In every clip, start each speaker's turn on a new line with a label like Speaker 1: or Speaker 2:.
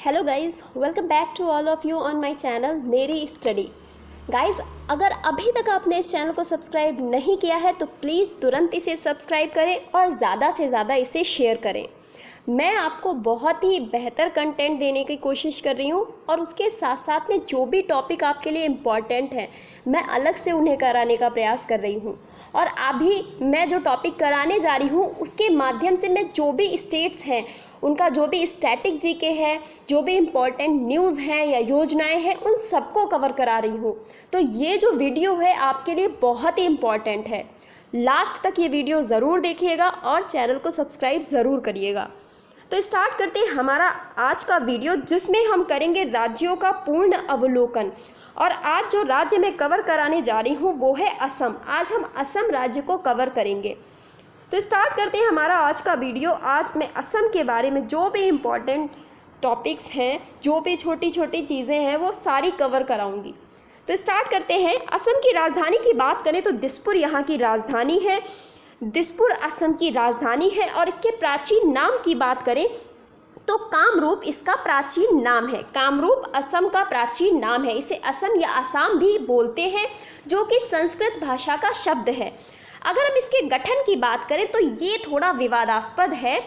Speaker 1: Hello guys, welcome back to all of you on my channel नेरी study. Guys, अगर अभी तक आपने इस चैनल को सब्सक्राइब नहीं किया है तो प्लीज़ तुरंत इसे सब्सक्राइब करें और ज़्यादा से ज़्यादा इसे शेयर करें। मैं आपको बहुत ही बेहतर कंटेंट देने की कोशिश कर रही हूँ और उसके साथ साथ में जो भी टॉपिक आपके लिए इम्पॉर्टेंट है मैं अलग से उन्हें कराने का प्रयास कर रही हूँ। और अभी मैं जो टॉपिक कराने जा रही हूँ उसके माध्यम से मैं जो भी स्टेट्स हैं उनका जो भी स्टैटिक जीके है, जो भी इम्पॉर्टेंट न्यूज़ हैं या योजनाएं हैं, उन सबको कवर करा रही हूँ। तो ये जो वीडियो है आपके लिए बहुत ही इम्पॉर्टेंट है। लास्ट तक ये वीडियो ज़रूर देखिएगा और चैनल को सब्सक्राइब ज़रूर करिएगा। तो स्टार्ट करते हैं हमारा आज का वीडियो, जिसमें हम करेंगे राज्यों का पूर्ण अवलोकन। और आज जो राज्य मैं कवर कराने जा रही हूँ वो है असम। आज हम असम राज्य को कवर करेंगे। तो स्टार्ट करते हैं हमारा आज का वीडियो। आज मैं असम के बारे में जो भी इम्पोर्टेंट टॉपिक्स हैं, जो भी छोटी छोटी चीज़ें हैं, वो सारी कवर कराऊंगी। तो स्टार्ट करते हैं। असम की राजधानी की बात करें तो दिसपुर यहाँ की राजधानी है। दिसपुर असम की राजधानी है। और इसके प्राचीन नाम की बात करें तो कामरूप इसका प्राचीन नाम है। कामरूप असम का प्राचीन नाम है। इसे असम या आसाम भी बोलते हैं, जो कि संस्कृत भाषा का शब्द है। अगर हम इसके गठन की बात करें तो ये थोड़ा विवादास्पद है।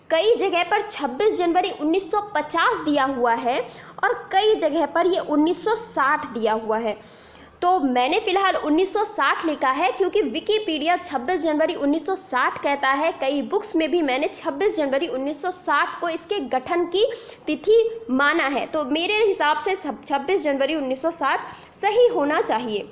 Speaker 1: कई जगह पर 26 जनवरी 1950 दिया हुआ है और कई जगह पर ये 1960 दिया हुआ है। तो मैंने फ़िलहाल 1960 लिखा है क्योंकि विकिपीडिया 26 जनवरी 1960 कहता है। कई बुक्स में भी मैंने 26 जनवरी 1960 को इसके गठन की तिथि माना है। तो मेरे हिसाब से 26 जनवरी 1960 सही होना चाहिए।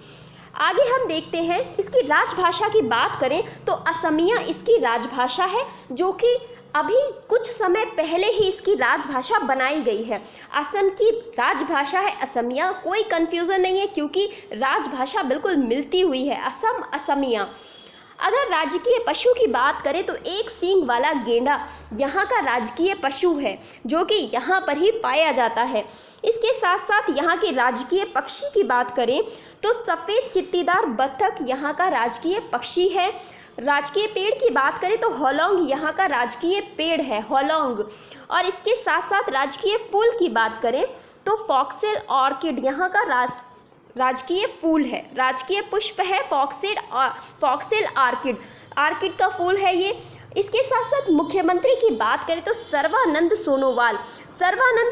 Speaker 1: आगे हम देखते हैं। इसकी राजभाषा की बात करें तो असमिया इसकी राजभाषा है, जो कि अभी कुछ समय पहले ही इसकी राजभाषा बनाई गई है। असम की राजभाषा है असमिया। कोई कंफ्यूजन नहीं है क्योंकि राजभाषा बिल्कुल मिलती हुई है, असम असमिया। अगर राजकीय पशु की बात करें तो एक सींग वाला गेंडा यहाँ का राजकीय पशु है, जो कि यहाँ पर ही पाया जाता है। इसके साथ साथ यहाँ के राजकीय पक्षी की बात करें तो सफ़ेद चित्तीदार बत्तख यहाँ का राजकीय पक्षी है। राजकीय पेड़ की बात करें तो होलोंग यहाँ का राजकीय पेड़ है, होलोंग। और इसके साथ साथ राजकीय फूल की बात करें तो फॉक्सेल ऑर्किड यहाँ का राजकीय फूल है। राजकीय पुष्प है फॉक्सेल ऑर्किड, ऑर्किड का फूल है ये। इसके साथ साथ मुख्यमंत्री की बात करें तो सर्बानंद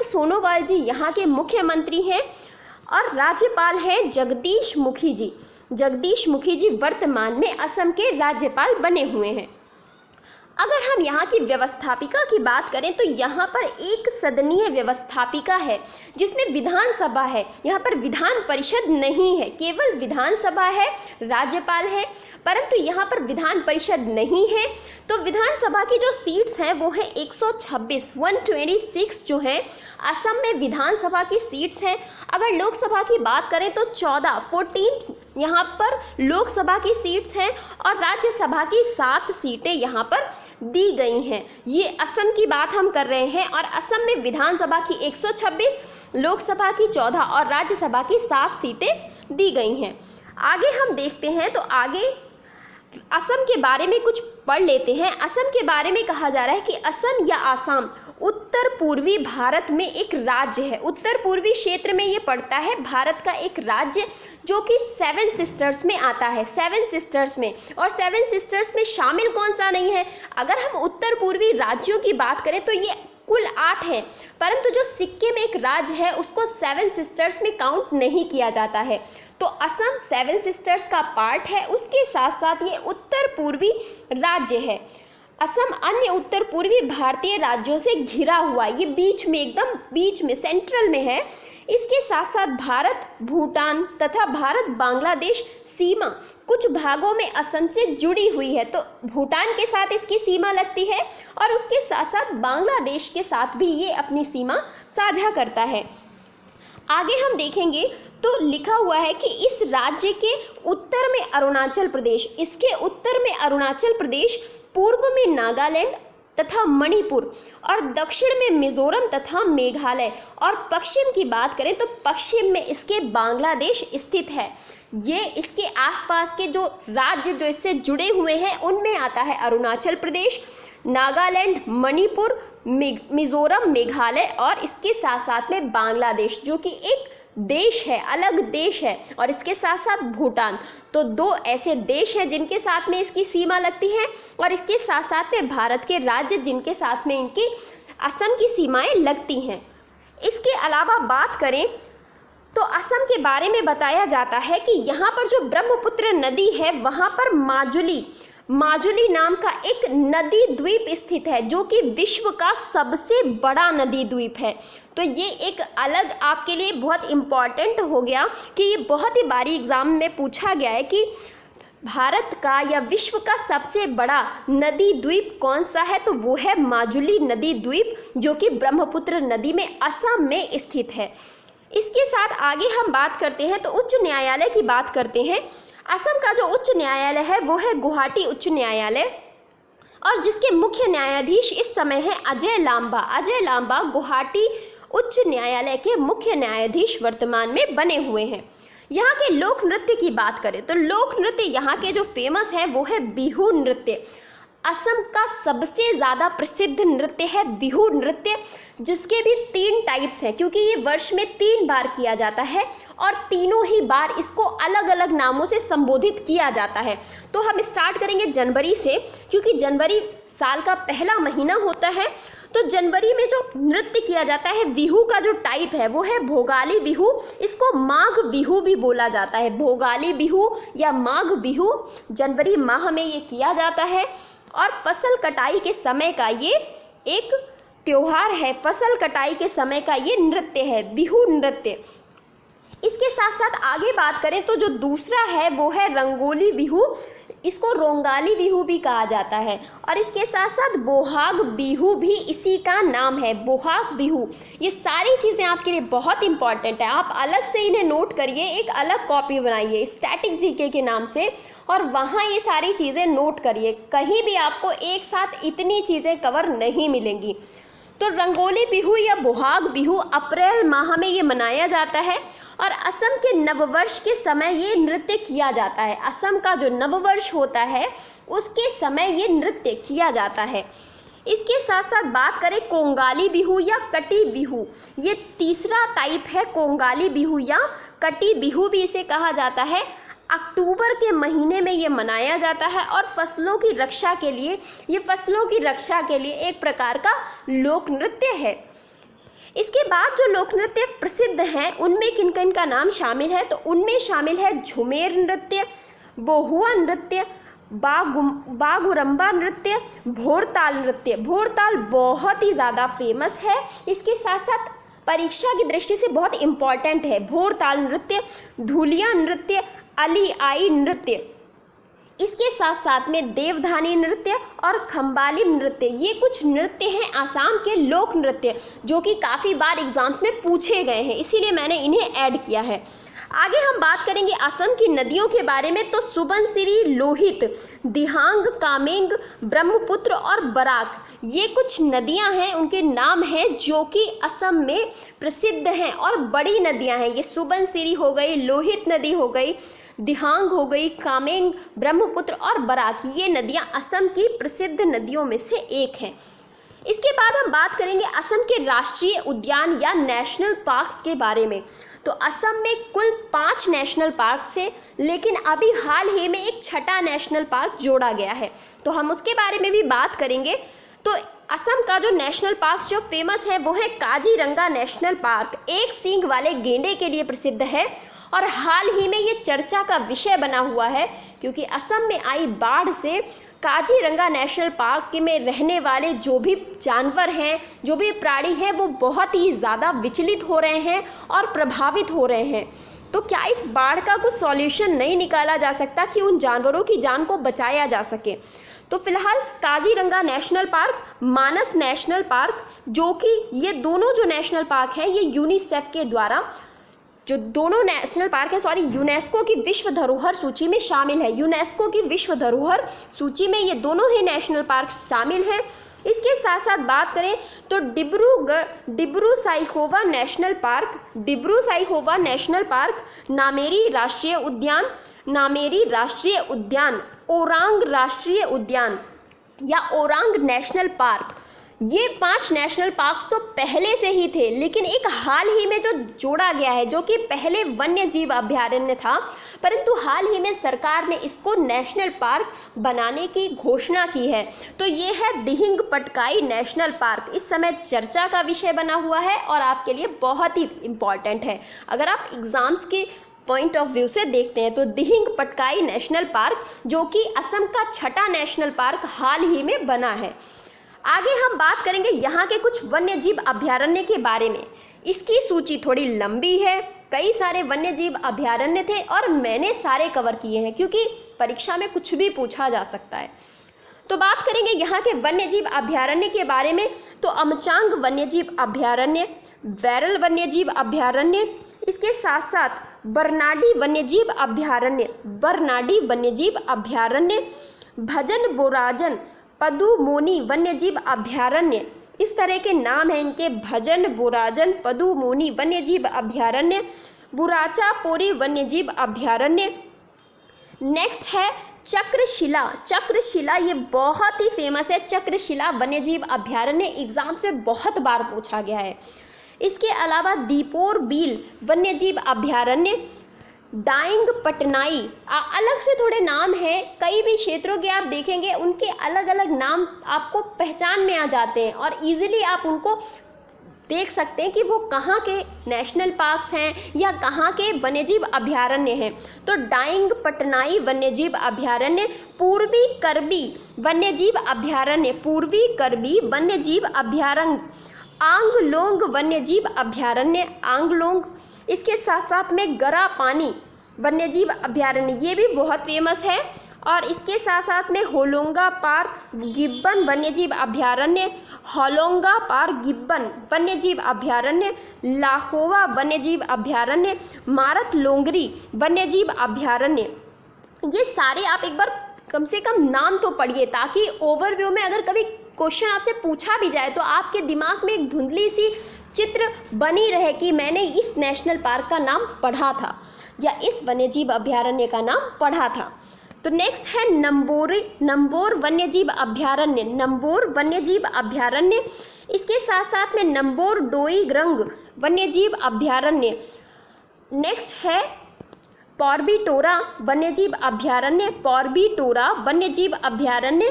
Speaker 1: सोनोवाल जी यहाँ के मुख्यमंत्री हैं। और राज्यपाल हैं जगदीश मुखी जी। जगदीश मुखी जी वर्तमान में असम के राज्यपाल बने हुए हैं। अगर हम यहाँ की व्यवस्थापिका की बात करें तो यहाँ पर एक सदनीय व्यवस्थापिका है, जिसमें विधानसभा है। यहाँ पर विधान परिषद नहीं है, केवल विधानसभा है, राज्यपाल है, परंतु यहाँ पर विधान परिषद नहीं है। तो विधानसभा की जो सीट्स हैं वो है 126 जो हैं असम में विधानसभा की सीट्स हैं। अगर लोकसभा की बात करें तो 14 यहाँ पर लोकसभा की सीट्स हैं और राज्यसभा की 7 सीटें यहाँ पर दी गई हैं। ये असम की बात हम कर रहे हैं। और असम में विधानसभा की 126, लोकसभा की 14 और राज्यसभा की 7 सीटें दी गई हैं। आगे हम देखते हैं। तो आगे असम के बारे में कुछ पढ़ लेते हैं। असम के बारे में कहा जा रहा है कि असम या आसाम उत्तर पूर्वी भारत में एक राज्य है। उत्तर पूर्वी क्षेत्र में ये पड़ता है, भारत का एक राज्य, जो कि 7 सिस्टर्स में आता है। 7 सिस्टर्स में, और 7 सिस्टर्स में शामिल कौन सा नहीं है? अगर हम उत्तर पूर्वी राज्यों की बात करें तो ये कुल 8 हैं, परंतु जो सिक्किम एक राज्य है उसको 7 सिस्टर्स में काउंट नहीं किया जाता है। तो असम 7 सिस्टर्स का पार्ट है, उसके साथ साथ ये उत्तर पूर्वी राज्य है। असम अन्य उत्तर पूर्वी भारतीय राज्यों से घिरा हुआ, ये बीच में, एकदम बीच में, सेंट्रल में है। इसके साथ साथ भारत, भूटान तथा भारत बांग्लादेश सीमा कुछ भागों में असम से जुड़ी हुई है। तो भूटान के साथ इसकी सीमा लगती है और उसके साथ साथ बांग्लादेश के साथ भी ये अपनी सीमा साझा करता है। आगे हम देखेंगे तो लिखा हुआ है कि इस राज्य के उत्तर में अरुणाचल प्रदेश, इसके उत्तर में अरुणाचल प्रदेश, पूर्व में नागालैंड तथा मणिपुर और दक्षिण में मिजोरम तथा मेघालय, और पश्चिम की बात करें तो पश्चिम में इसके बांग्लादेश स्थित है। ये इसके आसपास के जो राज्य जो इससे जुड़े हुए हैं उनमें आता है अरुणाचल प्रदेश, नागालैंड, मणिपुर, मिजोरम, मेघालय और इसके साथ साथ में बांग्लादेश जो कि एक देश है, अलग देश है, और इसके साथ साथ भूटान। तो 2 ऐसे देश हैं जिनके साथ में इसकी सीमा लगती है, और इसके साथ साथ में भारत के राज्य जिनके साथ में इनकी असम की सीमाएं लगती हैं। इसके अलावा बात करें तो असम के बारे में बताया जाता है कि यहाँ पर जो ब्रह्मपुत्र नदी है वहाँ पर माजुली नाम का एक नदी द्वीप स्थित है जो कि विश्व का सबसे बड़ा नदी द्वीप है। तो ये एक अलग आपके लिए बहुत इम्पॉर्टेंट हो गया कि ये बहुत ही बारी एग्जाम में पूछा गया है कि भारत का या विश्व का सबसे बड़ा नदी द्वीप कौन सा है, तो वो है माजुली नदी द्वीप जो कि ब्रह्मपुत्र नदी में असम में स्थित है। इसके साथ आगे हम बात करते हैं तो उच्च न्यायालय की बात करते हैं। असम का जो उच्च न्यायालय है वो है गुवाहाटी उच्च न्यायालय, और जिसके मुख्य न्यायाधीश इस समय है अजय लांबा गुवाहाटी उच्च न्यायालय के मुख्य न्यायाधीश वर्तमान में बने हुए हैं। यहाँ के लोक नृत्य की बात करें तो लोक नृत्य यहाँ के जो फेमस है वो है बिहू नृत्य। असम का सबसे ज़्यादा प्रसिद्ध नृत्य है बिहू नृत्य, जिसके भी 3 टाइप्स हैं क्योंकि ये वर्ष में 3 बार किया जाता है और तीनों ही बार इसको अलग अलग नामों से संबोधित किया जाता है। तो हम स्टार्ट करेंगे जनवरी से, क्योंकि जनवरी साल का पहला महीना होता है। तो जनवरी में जो नृत्य किया जाता है बिहू का जो टाइप है वो है भोगाली बिहू, इसको माघ बिहू भी बोला जाता है। भोगाली बिहू या माघ बिहू जनवरी माह में ये किया जाता है, और फसल कटाई के समय का ये एक त्योहार है। फसल कटाई के समय का ये नृत्य है बिहू नृत्य। इसके साथ साथ आगे बात करें तो जो दूसरा है वो है रंगोली बिहू, इसको रोंगाली बिहू भी कहा जाता है, और इसके साथ साथ बोहाग बिहू भी इसी का नाम है, बोहाग बिहू। ये सारी चीज़ें आपके लिए बहुत इंपॉर्टेंट है, आप अलग से इन्हें नोट करिए, एक अलग कॉपी बनाइए स्टैटिक जीके के नाम से, और वहाँ ये सारी चीज़ें नोट करिए। कहीं भी आपको एक साथ इतनी चीज़ें कवर नहीं मिलेंगी। तो रंगोली बिहू या बोहाग बिहू अप्रैल माह में ये मनाया जाता है, और असम के नववर्ष के समय ये नृत्य किया जाता है। असम का जो नववर्ष होता है उसके समय ये नृत्य किया जाता है। इसके साथ साथ बात करें कोंगाली बिहू या कटी बिहू, ये तीसरा टाइप है। कोंगाली बिहू या कटी बिहू भी इसे कहा जाता है। अक्टूबर के महीने में ये मनाया जाता है, और फसलों की रक्षा के लिए एक प्रकार का लोक नृत्य है। इसके बाद जो लोक नृत्य प्रसिद्ध हैं उनमें किन किन का नाम शामिल है, तो उनमें शामिल है झुमेर नृत्य, बोहुआ नृत्य, बागुरम्बा नृत्य, भोरताल नृत्य। भोरताल बहुत ही ज़्यादा फेमस है, इसके साथ साथ परीक्षा की दृष्टि से बहुत इम्पॉर्टेंट है। भोरताल नृत्य, धुलिया नृत्य, अली आई नृत्य, इसके साथ साथ में देवधानी नृत्य और खम्बाली नृत्य, ये कुछ नृत्य हैं आसाम के लोक नृत्य जो कि काफ़ी बार एग्जाम्स में पूछे गए हैं, इसीलिए मैंने इन्हें ऐड किया है। आगे हम बात करेंगे असम की नदियों के बारे में, तो सुबनसिरी, लोहित, दिहांग, कामेंग, ब्रह्मपुत्र और बराक, ये कुछ नदियां हैं, उनके नाम हैं जो कि असम में प्रसिद्ध हैं और बड़ी नदियां हैं। ये सुबनसिरी हो गई, लोहित नदी हो गई, दिहांग हो गई, कामेंग, ब्रह्मपुत्र और बराक, ये नदियां असम की प्रसिद्ध नदियों में से एक हैं। इसके बाद हम बात करेंगे असम के राष्ट्रीय उद्यान या नेशनल पार्क्स के बारे में। तो असम में कुल 5 नेशनल पार्क्स है, लेकिन अभी हाल ही में एक छठा नेशनल पार्क जोड़ा गया है, तो हम उसके बारे में भी बात करेंगे। तो असम का जो नेशनल पार्क जो फेमस है वो है काजीरंगा नेशनल पार्क, एक सींग वाले गेंडे के लिए प्रसिद्ध है, और हाल ही में ये चर्चा का विषय बना हुआ है क्योंकि असम में आई बाढ़ से काजीरंगा नेशनल पार्क में रहने वाले जो भी जानवर हैं, जो भी प्राणी हैं, वो बहुत ही ज़्यादा विचलित हो रहे हैं और प्रभावित हो रहे हैं। तो क्या इस बाढ़ का कुछ सॉल्यूशन नहीं निकाला जा सकता कि उन जानवरों की जान को बचाया जा सके? तो फिलहाल काजीरंगा नेशनल पार्क, मानस नेशनल पार्क, जो कि ये दोनों जो नेशनल पार्क हैं ये यूनिसेफ के द्वारा, जो दोनों नेशनल पार्क है यूनेस्को की विश्व धरोहर सूची में शामिल है। यूनेस्को की विश्व धरोहर सूची में ये दोनों ही नेशनल पार्क शामिल हैं। इसके साथ साथ बात करें तो Dibru Saikhowa national park, Dibru Saikhowa national park, Nameri राष्ट्रीय उद्यान, ओरांग राष्ट्रीय उद्यान या ओरांग नेशनल पार्क, ये 5 नेशनल पार्क्स तो पहले से ही थे, लेकिन एक हाल ही में जो जोड़ा गया है, जो कि पहले वन्य जीव अभयारण्य था, परंतु हाल ही में सरकार ने इसको नेशनल पार्क बनाने की घोषणा की है। तो ये है दिहिंग पटकाई नेशनल पार्क। इस समय चर्चा का विषय बना हुआ है और आपके लिए बहुत ही इम्पॉर्टेंट है। अगर आप एग्जाम्स के पॉइंट ऑफ व्यू से देखते हैं तो दिहिंग पटकाई नेशनल पार्क, जो कि असम का छठा नेशनल पार्क हाल ही में बना है। आगे हम बात करेंगे यहाँ के कुछ वन्य जीव अभयारण्य के बारे में। इसकी सूची थोड़ी लंबी है, कई सारे वन्य जीव अभयारण्य थे और मैंने सारे कवर किए हैं, क्योंकि परीक्षा में कुछ भी पूछा जा सकता है। तो बात करेंगे यहाँ के वन्य जीव अभयारण्य के बारे में। तो अमचांग वन्य जीव अभयारण्य, वैरल वन्य जीव अभयारण्य, इसके साथ साथ बरनाडी वन्य जीव अभयारण्य, बरनाडी वन्य जीव अभयारण्य, भजन बोराजन पदुमोनी वन्यजीव अभयारण्य, इस तरह के नाम हैं इनके, भजन बोराजन पदुमोनी वन्यजीव अभयारण्य, बुराचा पोरी वन्यजीव अभयारण्य। नेक्स्ट है चक्रशिला। चक्रशिला ये बहुत ही फेमस है, चक्रशिला वन्यजीव अभयारण्य, एग्जाम्स में बहुत बार पूछा गया है। इसके अलावा दीपोर बील वन्यजीव अभयारण्य, डाइंग पटनाई, अलग से थोड़े नाम हैं, कई भी क्षेत्रों के आप देखेंगे उनके अलग अलग नाम आपको पहचान में आ जाते हैं और इजीली आप उनको देख सकते हैं कि वो कहाँ के नेशनल पार्क्स हैं या कहाँ के वन्यजीव अभयारण्य हैं। तो डाइंग पटनाई वन्यजीव अभयारण्य, पूर्वी करबी वन्यजीव अभयारण्य, पूर्वी करबी वन्यजीव अभयारण्य, आंगलोंग वन्यजीव अभयारण्य, आंगलोंग। इसके साथ साथ में गरा पानी वन्यजीव अभयारण्य, ये भी बहुत फेमस है। और इसके साथ साथ में होलोंगा पार गिब्बन वन्यजीव अभयारण्य, होलोंगा पार गिब्बन वन्यजीव अभयारण्य, लाहोवा वन्यजीव अभयारण्य, मारत लोंगरी वन्यजीव अभयारण्य। ये सारे आप एक बार कम से कम नाम तो पढ़िए, ताकि ओवरव्यू में अगर कभी क्वेश्चन आपसे पूछा भी जाए तो आपके दिमाग में एक धुंधली सी चित्र बनी रहे कि मैंने इस नेशनल पार्क का नाम पढ़ा था या इस वन्यजीव अभयारण्य का नाम पढ़ा था। तो नेक्स्ट है नंबोर वन्यजीव अभयारण्य, नंबोर वन्यजीव अभयारण्य। इसके साथ साथ में नंबोर डोई ग्रंग वन्यजीव अभयारण्य। नेक्स्ट है पॉर्बिटोरा वन्यजीव अभयारण्य, पॉर्बिटोरा वन्यजीव अभयारण्य,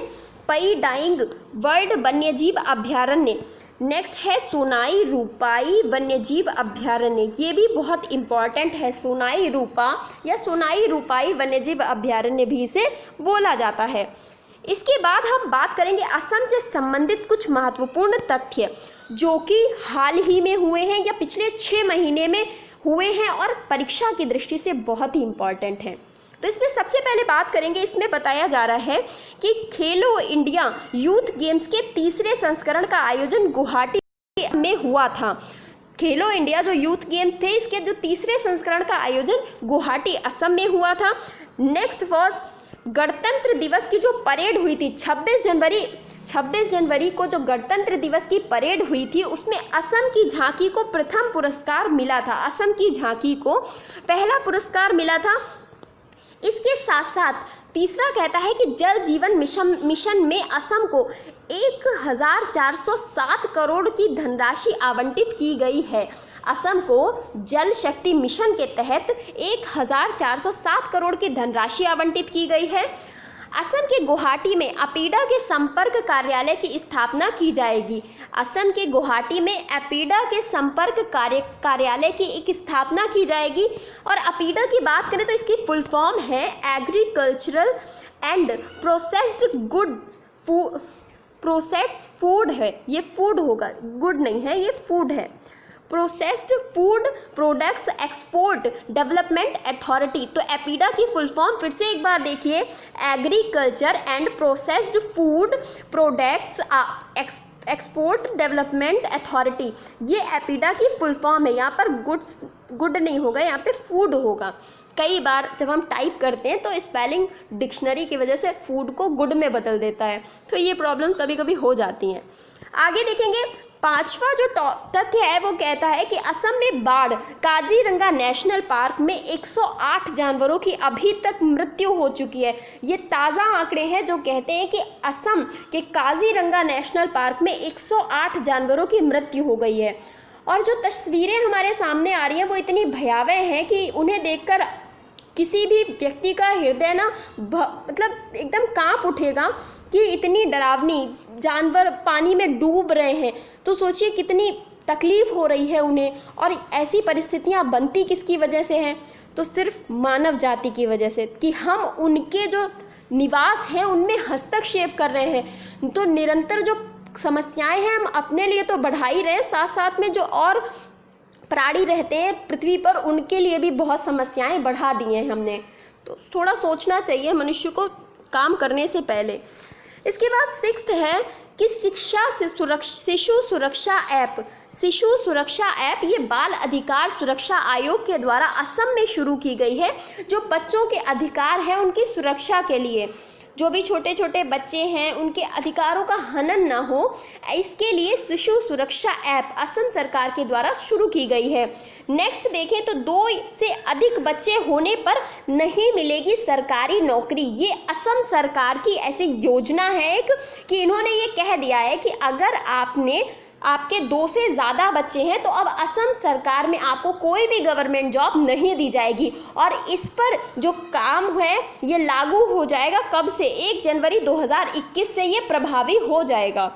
Speaker 1: पई डाइंग वर्ल्ड वन्यजीव अभयारण्य। नेक्स्ट है सोनाई रूपाई वन्यजीव अभयारण्य, ये भी बहुत इम्पॉर्टेंट है, सोनाई रूपा या सोनाई रूपाई वन्यजीव अभयारण्य भी इसे बोला जाता है। इसके बाद हम बात करेंगे असम से संबंधित कुछ महत्वपूर्ण तथ्य जो कि हाल ही में हुए हैं या पिछले 6 महीने में हुए हैं और परीक्षा की दृष्टि से बहुत ही इम्पॉर्टेंट हैं। तो इसमें सबसे पहले बात करेंगे, इसमें बताया जा रहा है कि खेलो इंडिया यूथ गेम्स के तीसरे संस्करण का आयोजन गुवाहाटी में हुआ था। खेलो इंडिया जो यूथ गेम्स थे, इसके जो तीसरे संस्करण का आयोजन गुवाहाटी असम में हुआ था। नेक्स्ट वॉज गणतंत्र दिवस की जो परेड हुई थी 26 जनवरी को जो गणतंत्र दिवस की परेड हुई थी, उसमें असम की झांकी को प्रथम पुरस्कार मिला था, असम की झांकी को पहला पुरस्कार मिला था। इसके साथ साथ तीसरा कहता है कि जल जीवन मिशन में असम को 1407 करोड़ की धनराशि आवंटित की गई है। असम को जल शक्ति मिशन के तहत 1407 करोड़ की धनराशि आवंटित की गई है। असम के गुवाहाटी में अपीडा के संपर्क कार्यालय की स्थापना की जाएगी। असम के गुवाहाटी में अपीडा के संपर्क कार्यालय की एक स्थापना की जाएगी। और अपीडा की बात करें तो इसकी फुल फॉर्म है एग्रीकल्चरल एंड प्रोसेस्ड फूड है, ये फूड होगा, गुड नहीं है, ये फूड है। Processed food products export development authority. तो एपीडा की फुल फॉर्म फिर से एक बार देखिए, agriculture and processed food products export development authority, ये एपीडा की फुल फॉर्म है। यहाँ पर गुड नहीं होगा, यहाँ पे फूड होगा। कई बार जब हम टाइप करते हैं तो स्पेलिंग डिक्शनरी की वजह से फूड को गुड में बदल देता है, तो ये प्रॉब्लम्स कभी कभी हो जाती हैं। आगे देखेंगे पांचवा जो तथ्य है वो कहता है कि असम में बाढ़, काजीरंगा नेशनल पार्क में 108 जानवरों की अभी तक मृत्यु हो चुकी है। ये ताज़ा आंकड़े हैं जो कहते हैं कि असम के काजीरंगा नेशनल पार्क में 108 जानवरों की मृत्यु हो गई है। और जो तस्वीरें हमारे सामने आ रही हैं वो इतनी भयावह हैं कि उन्हें देखकर किसी भी व्यक्ति का हृदय ना मतलब एकदम कांप उठेगा कि इतनी डरावनी जानवर पानी में डूब रहे हैं। तो सोचिए कितनी तकलीफ़ हो रही है उन्हें, और ऐसी परिस्थितियां बनती किसकी वजह से हैं? तो सिर्फ मानव जाति की वजह से, कि हम उनके जो निवास हैं उनमें हस्तक्षेप कर रहे हैं। तो निरंतर जो समस्याएं हैं हम अपने लिए तो बढ़ा ही रहे हैं, साथ साथ में जो और प्राणी रहते हैं पृथ्वी पर उनके लिए भी बहुत समस्याएं बढ़ा दी हैं हमने। तो थोड़ा सोचना चाहिए मनुष्य को काम करने से पहले। इसके बाद 6th है कि शिशु सुरक्षा ऐप ये बाल अधिकार सुरक्षा आयोग के द्वारा असम में शुरू की गई है, जो बच्चों के अधिकार है उनकी सुरक्षा के लिए। जो भी छोटे छोटे बच्चे हैं उनके अधिकारों का हनन ना हो, इसके लिए शिशु सुरक्षा ऐप असम सरकार के द्वारा शुरू की गई है। नेक्स्ट देखें तो 2 से अधिक बच्चे होने पर नहीं मिलेगी सरकारी नौकरी। ये असम सरकार की ऐसी योजना है एक, कि इन्होंने ये कह दिया है कि अगर आपके 2 से ज़्यादा बच्चे हैं तो अब असम सरकार में आपको कोई भी गवर्नमेंट जॉब नहीं दी जाएगी। और इस पर जो काम है ये लागू हो जाएगा कब से? 1 जनवरी 2021 से ये प्रभावी हो जाएगा।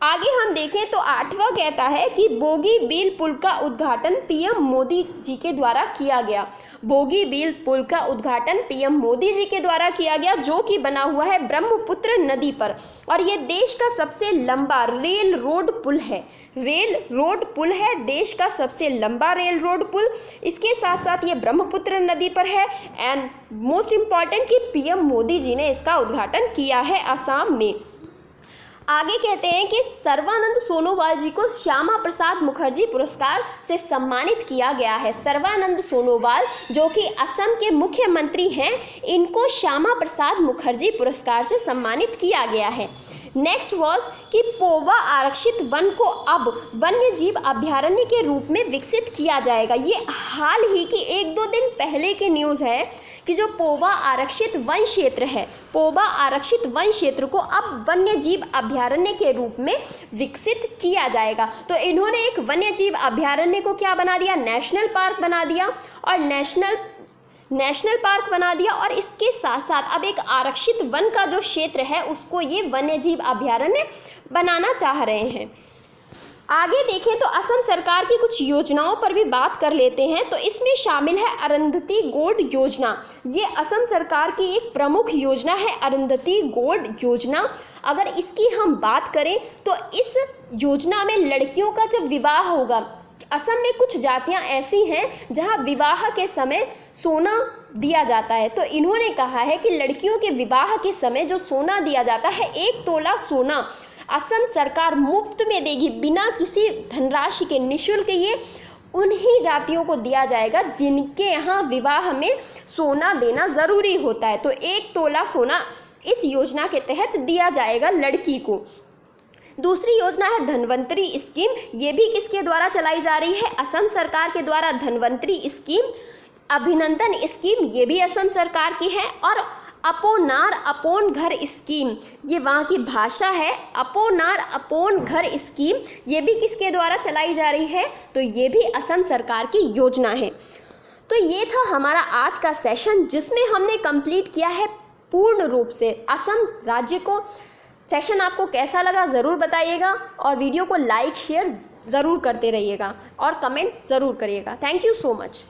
Speaker 1: आगे हम देखें तो 8वां कहता है कि बोगीबील पुल का उद्घाटन पीएम मोदी जी के द्वारा किया गया। बोगीबील पुल का उद्घाटन पीएम मोदी जी के द्वारा किया गया, जो कि बना हुआ है ब्रह्मपुत्र नदी पर, और ये देश का सबसे लंबा रेल रोड पुल है। देश का सबसे लंबा रेल रोड पुल। इसके साथ साथ ये ब्रह्मपुत्र नदी पर है, एंड मोस्ट इम्पॉर्टेंट कि पीएम मोदी जी ने इसका उद्घाटन किया है असम में। आगे कहते हैं कि सर्बानंद सोनोवाल जी को श्यामा प्रसाद मुखर्जी पुरस्कार से सम्मानित किया गया है। सर्बानंद सोनोवाल जो कि असम के मुख्यमंत्री हैं, इनको श्यामा प्रसाद मुखर्जी पुरस्कार से सम्मानित किया गया है। नेक्स्ट वॉज कि पोवा आरक्षित वन को अब वन्य जीव अभ्यारण्य के रूप में विकसित किया जाएगा। ये हाल ही की 1-2 दिन पहले की न्यूज़ है कि जो पोवा आरक्षित वन क्षेत्र है, पोवा आरक्षित वन क्षेत्र को अब वन्य जीव अभ्यारण्य के रूप में विकसित किया जाएगा। तो इन्होंने एक वन्य जीव अभ्यारण्य को क्या बना दिया? नेशनल पार्क बना दिया, और नेशनल पार्क बना दिया, और इसके साथ साथ अब एक आरक्षित वन का जो क्षेत्र है उसको ये वन्य जीव अभ्यारण्य बनाना चाह रहे हैं। आगे देखें तो असम सरकार की कुछ योजनाओं पर भी बात कर लेते हैं। तो इसमें शामिल है अरुंधति गोल्ड योजना। ये असम सरकार की एक प्रमुख योजना है, अरुंधति गोल्ड योजना। अगर इसकी हम बात करें तो इस योजना में लड़कियों का जब विवाह होगा, असम में कुछ जातियां ऐसी हैं जहां विवाह के समय सोना दिया जाता है, तो इन्होंने कहा है कि लड़कियों के विवाह के समय जो सोना दिया जाता है 1 तोला सोना असम सरकार मुफ्त में देगी, बिना किसी धनराशि के, निःशुल्क। ये उन्हीं जातियों को दिया जाएगा जिनके यहाँ विवाह में सोना देना ज़रूरी होता है। तो 1 तोला सोना इस योजना के तहत दिया जाएगा लड़की को। दूसरी योजना है धनवंतरी स्कीम। ये भी किसके द्वारा चलाई जा रही है? असम सरकार के द्वारा धनवंतरी स्कीम। अभिनंदन स्कीम ये भी असम सरकार की है। और अपोनार अपोन घर स्कीम, ये वहाँ की भाषा है। अपोनार अपोन घर स्कीम ये भी किसके द्वारा चलाई जा रही है? तो ये भी असम सरकार की योजना है। तो ये था हमारा आज का सेशन, जिसमें हमने कंप्लीट किया है पूर्ण रूप से असम राज्य को। सेशन आपको कैसा लगा ज़रूर बताइएगा, और वीडियो को लाइक शेयर ज़रूर करते रहिएगा, और कमेंट ज़रूर करिएगा। Thank you so much.